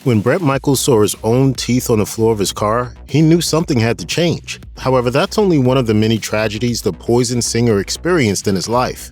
When Bret Michaels saw his own teeth on the floor of his car, he knew something had to change. However, that's only one of the many tragedies the Poison singer experienced in his life.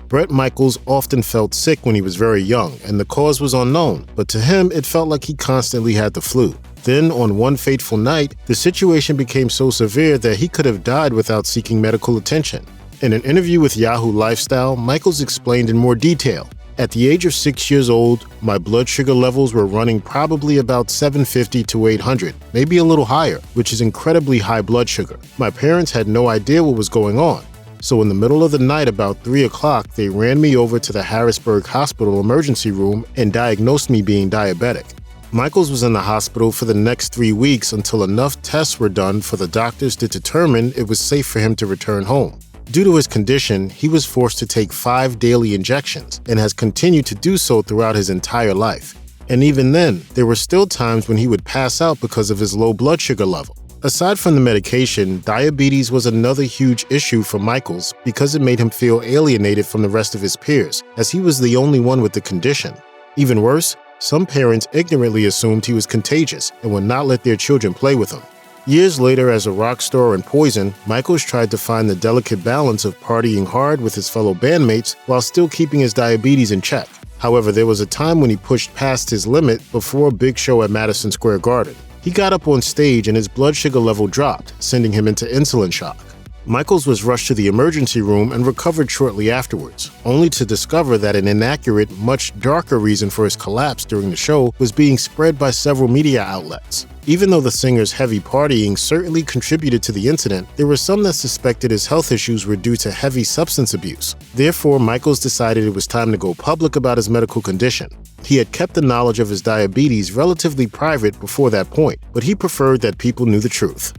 Bret Michaels often felt sick when he was very young, and the cause was unknown, but to him it felt like he constantly had the flu. Then, on one fateful night, the situation became so severe that he could have died without seeking medical attention. In an interview with Yahoo Lifestyle, Michaels explained in more detail. At the age of 6 years old, my blood sugar levels were running probably about 750 to 800, maybe a little higher, which is incredibly high blood sugar. My parents had no idea what was going on. So in the middle of the night, about 3 o'clock, they ran me over to the Harrisburg Hospital emergency room and diagnosed me being diabetic. Michaels was in the hospital for the next 3 weeks until enough tests were done for the doctors to determine it was safe for him to return home. Due to his condition, he was forced to take 5 daily injections and has continued to do so throughout his entire life. And even then, there were still times when he would pass out because of his low blood sugar level. Aside from the medication, diabetes was another huge issue for Michaels because it made him feel alienated from the rest of his peers, as he was the only one with the condition. Even worse, some parents ignorantly assumed he was contagious and would not let their children play with him. Years later, as a rock star in Poison, Michaels tried to find the delicate balance of partying hard with his fellow bandmates while still keeping his diabetes in check. However, there was a time when he pushed past his limit before a big show at Madison Square Garden. He got up on stage and his blood sugar level dropped, sending him into insulin shock. Michaels was rushed to the emergency room and recovered shortly afterwards, only to discover that an inaccurate, much darker reason for his collapse during the show was being spread by several media outlets. Even though the singer's heavy partying certainly contributed to the incident, there were some that suspected his health issues were due to heavy substance abuse. Therefore, Michaels decided it was time to go public about his medical condition. He had kept the knowledge of his diabetes relatively private before that point, but he preferred that people knew the truth.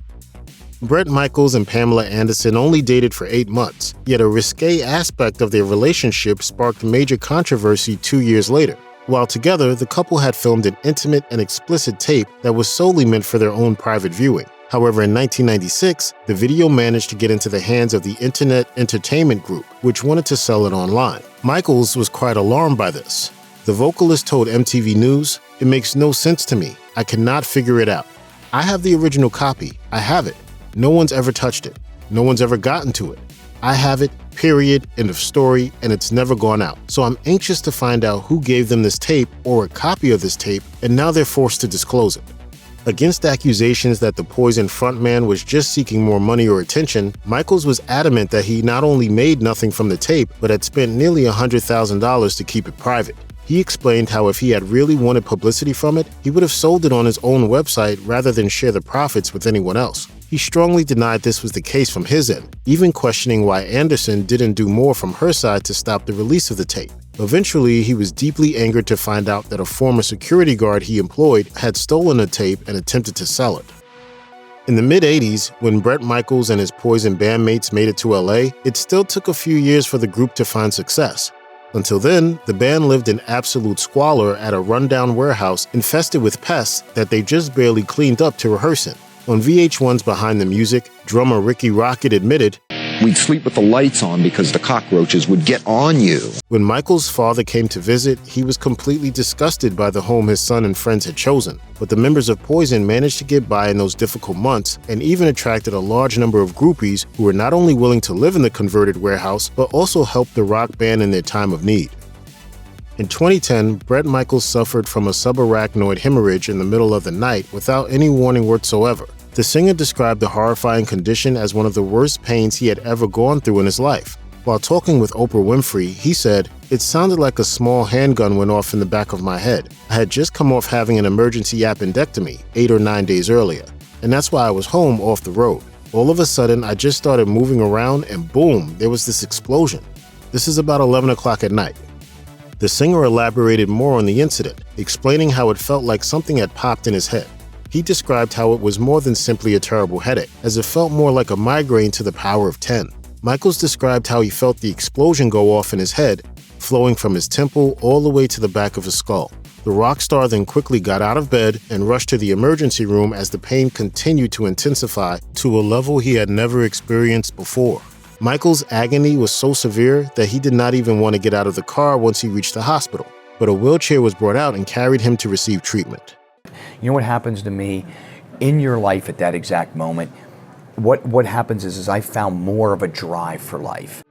Bret Michaels and Pamela Anderson only dated for 8 months, yet a risque aspect of their relationship sparked major controversy 2 years later. While together, the couple had filmed an intimate and explicit tape that was solely meant for their own private viewing. However, in 1996, the video managed to get into the hands of the Internet Entertainment Group, which wanted to sell it online. Michaels was quite alarmed by this. The vocalist told MTV News, "It makes no sense to me. I cannot figure it out. I have the original copy. I have it. No one's ever touched it. No one's ever gotten to it. I have it, period, end of story, and it's never gone out. So I'm anxious to find out who gave them this tape or a copy of this tape, and now they're forced to disclose it." Against accusations that the Poison frontman was just seeking more money or attention, Michaels was adamant that he not only made nothing from the tape, but had spent nearly $100,000 to keep it private. He explained how if he had really wanted publicity from it, he would have sold it on his own website rather than share the profits with anyone else. He strongly denied this was the case from his end, even questioning why Anderson didn't do more from her side to stop the release of the tape. Eventually, he was deeply angered to find out that a former security guard he employed had stolen the tape and attempted to sell it. In the mid-'80s, when Bret Michaels and his Poison bandmates made it to LA, it still took a few years for the group to find success. Until then, the band lived in absolute squalor at a rundown warehouse infested with pests that they just barely cleaned up to rehearse in. On VH1's Behind the Music, drummer Ricky Rocket admitted, "We'd sleep with the lights on because the cockroaches would get on you." When Michael's father came to visit, he was completely disgusted by the home his son and friends had chosen. But the members of Poison managed to get by in those difficult months and even attracted a large number of groupies who were not only willing to live in the converted warehouse, but also help the rock band in their time of need. In 2010, Bret Michaels suffered from a subarachnoid hemorrhage in the middle of the night without any warning whatsoever. The singer described the horrifying condition as one of the worst pains he had ever gone through in his life. While talking with Oprah Winfrey, he said, "It sounded like a small handgun went off in the back of my head. I had just come off having an emergency appendectomy 8 or 9 days earlier, and that's why I was home off the road. All of a sudden, I just started moving around and boom, there was this explosion. This is about 11 o'clock at night." The singer elaborated more on the incident, explaining how it felt like something had popped in his head. He described how it was more than simply a terrible headache, as it felt more like a migraine to the power of 10. Michaels described how he felt the explosion go off in his head, flowing from his temple all the way to the back of his skull. The rock star then quickly got out of bed and rushed to the emergency room as the pain continued to intensify to a level he had never experienced before. Michaels' agony was so severe that he did not even want to get out of the car once he reached the hospital, but a wheelchair was brought out and carried him to receive treatment. You know what happens to me in your life at that exact moment? What happens is I found more of a drive for life.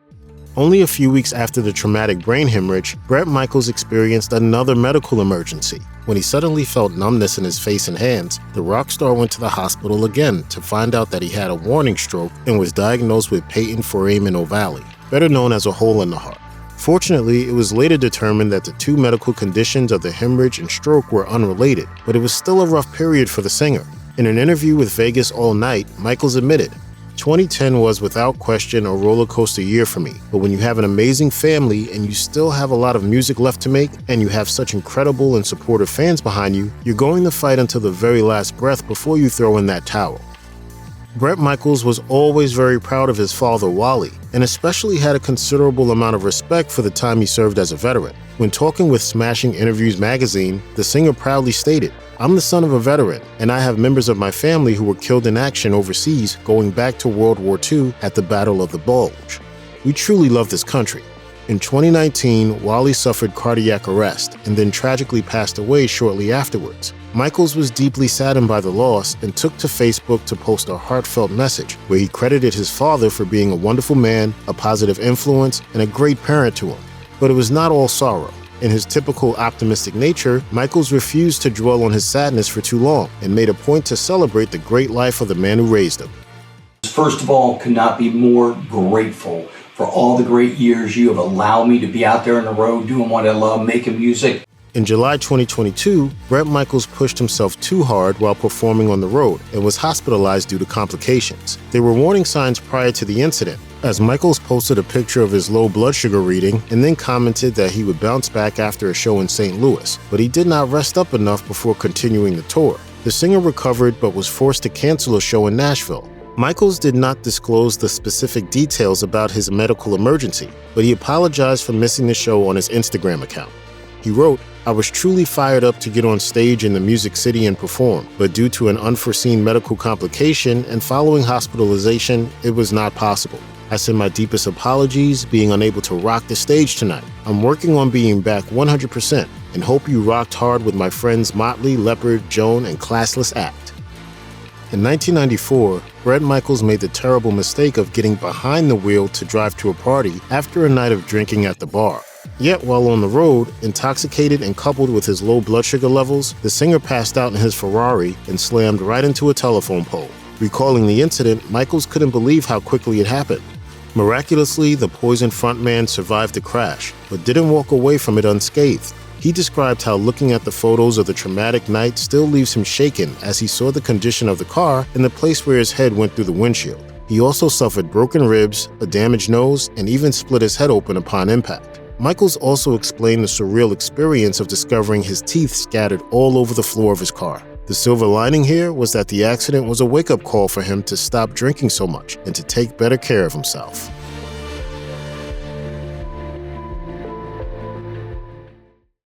Only a few weeks after the traumatic brain hemorrhage, Bret Michaels experienced another medical emergency. When he suddenly felt numbness in his face and hands, the rock star went to the hospital again to find out that he had a warning stroke and was diagnosed with patent foramen ovale, better known as a hole in the heart. Fortunately, it was later determined that the two medical conditions of the hemorrhage and stroke were unrelated, but it was still a rough period for the singer. In an interview with Vegas All Night, Michaels admitted, 2010 was without question a roller coaster year for me, but when you have an amazing family and you still have a lot of music left to make and you have such incredible and supportive fans behind you, you're going to fight until the very last breath before you throw in that towel. Bret Michaels was always very proud of his father, Wally, and especially had a considerable amount of respect for the time he served as a veteran. When talking with Smashing Interviews magazine, the singer proudly stated, "I'm the son of a veteran, and I have members of my family who were killed in action overseas going back to World War II at the Battle of the Bulge. We truly love this country." In 2019, Wally suffered cardiac arrest and then tragically passed away shortly afterwards. Michaels was deeply saddened by the loss and took to Facebook to post a heartfelt message where he credited his father for being a wonderful man, a positive influence, and a great parent to him. But it was not all sorrow. In his typical optimistic nature, Michaels refused to dwell on his sadness for too long and made a point to celebrate the great life of the man who raised him. First of all, could not be more grateful for all the great years you have allowed me to be out there on the road doing what I love, making music. In July 2022, Bret Michaels pushed himself too hard while performing on the road and was hospitalized due to complications. There were warning signs prior to the incident, as Michaels posted a picture of his low blood sugar reading and then commented that he would bounce back after a show in St. Louis, but he did not rest up enough before continuing the tour. The singer recovered but was forced to cancel a show in Nashville. Michaels did not disclose the specific details about his medical emergency, but he apologized for missing the show on his Instagram account. He wrote, "I was truly fired up to get on stage in the Music City and perform, but due to an unforeseen medical complication and following hospitalization, it was not possible. I send my deepest apologies being unable to rock the stage tonight. I'm working on being back 100% and hope you rocked hard with my friends Motley, Leopard, Joan, and Classless Act." In 1994, Bret Michaels made the terrible mistake of getting behind the wheel to drive to a party after a night of drinking at the bar. Yet while on the road, intoxicated and coupled with his low blood sugar levels, the singer passed out in his Ferrari and slammed right into a telephone pole. Recalling the incident, Michaels couldn't believe how quickly it happened. Miraculously, the Poison frontman survived the crash, but didn't walk away from it unscathed. He described how looking at the photos of the traumatic night still leaves him shaken as he saw the condition of the car and the place where his head went through the windshield. He also suffered broken ribs, a damaged nose, and even split his head open upon impact. Michaels also explained the surreal experience of discovering his teeth scattered all over the floor of his car. The silver lining here was that the accident was a wake-up call for him to stop drinking so much and to take better care of himself.